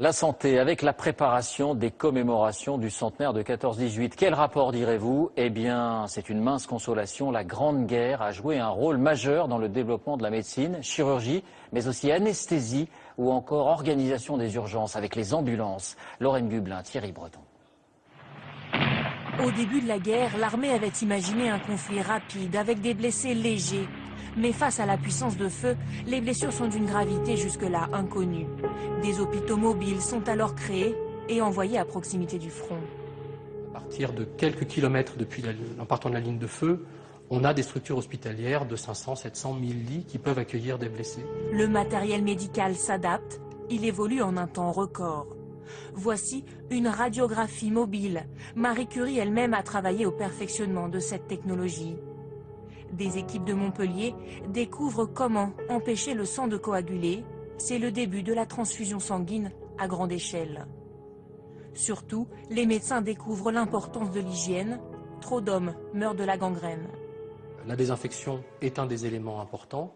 La santé avec la préparation des commémorations du centenaire de 14-18. Quel rapport direz-vous? Eh bien, c'est une mince consolation. La Grande Guerre a joué un rôle majeur dans le développement de la médecine, chirurgie, mais aussi anesthésie ou encore organisation des urgences avec les ambulances. Lorraine Gublin, Thierry Breton. Au début de la guerre, l'armée avait imaginé un conflit rapide avec des blessés légers. Mais face à la puissance de feu, les blessures sont d'une gravité jusque-là inconnue. Des hôpitaux mobiles sont alors créés et envoyés à proximité du front. À partir de quelques kilomètres en partant de la ligne de feu, on a des structures hospitalières de 500, 700, 1000 lits qui peuvent accueillir des blessés. Le matériel médical s'adapte, il évolue en un temps record. Voici une radiographie mobile. Marie Curie elle-même a travaillé au perfectionnement de cette technologie. Des équipes de Montpellier découvrent comment empêcher le sang de coaguler. C'est le début de la transfusion sanguine à grande échelle. Surtout, les médecins découvrent l'importance de l'hygiène. Trop d'hommes meurent de la gangrène. La désinfection est un des éléments importants.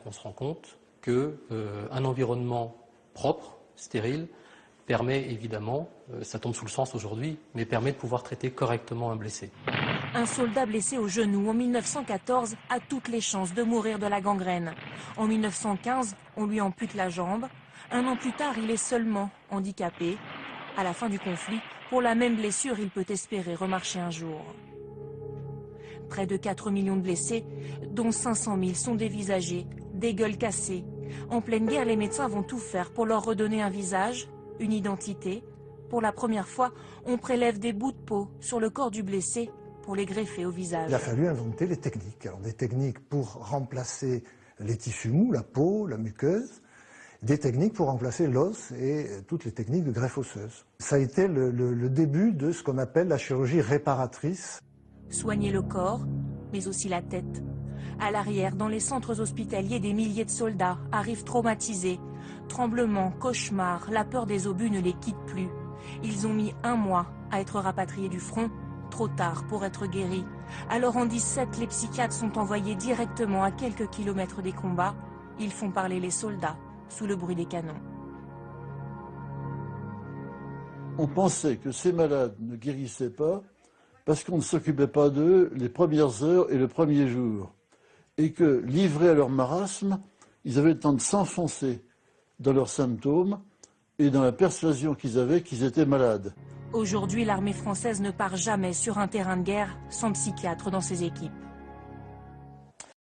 On se rend compte qu'un environnement propre, stérile, permet évidemment, ça tombe sous le sens aujourd'hui, mais permet de pouvoir traiter correctement un blessé. Un soldat blessé au genou en 1914 a toutes les chances de mourir de la gangrène. En 1915, on lui ampute la jambe. Un an plus tard, il est seulement handicapé. À la fin du conflit, pour la même blessure, il peut espérer remarcher un jour. Près de 4 millions de blessés, dont 500 000 sont dévisagés, des gueules cassées. En pleine guerre, les médecins vont tout faire pour leur redonner un visage, une identité. Pour la première fois, on prélève des bouts de peau sur le corps du blessé pour les greffer au visage. Il a fallu inventer les techniques. Alors, des techniques pour remplacer les tissus mous, la peau, la muqueuse, des techniques pour remplacer l'os et toutes les techniques de greffe osseuse. Ça a été le début de ce qu'on appelle la chirurgie réparatrice. Soigner le corps, mais aussi la tête. À l'arrière, dans les centres hospitaliers, des milliers de soldats arrivent traumatisés. Tremblements, cauchemars, la peur des obus ne les quitte plus. Ils ont mis 1 mois à être rapatriés du front, trop tard pour être guéris. Alors en 17, les psychiatres sont envoyés directement à quelques kilomètres des combats. Ils font parler les soldats sous le bruit des canons. On pensait que ces malades ne guérissaient pas parce qu'on ne s'occupait pas d'eux les premières heures et le premier jour. Et que, livrés à leur marasme, ils avaient le temps de s'enfoncer dans leurs symptômes et dans la persuasion qu'ils avaient qu'ils étaient malades. Aujourd'hui, l'armée française ne part jamais sur un terrain de guerre sans psychiatre dans ses équipes.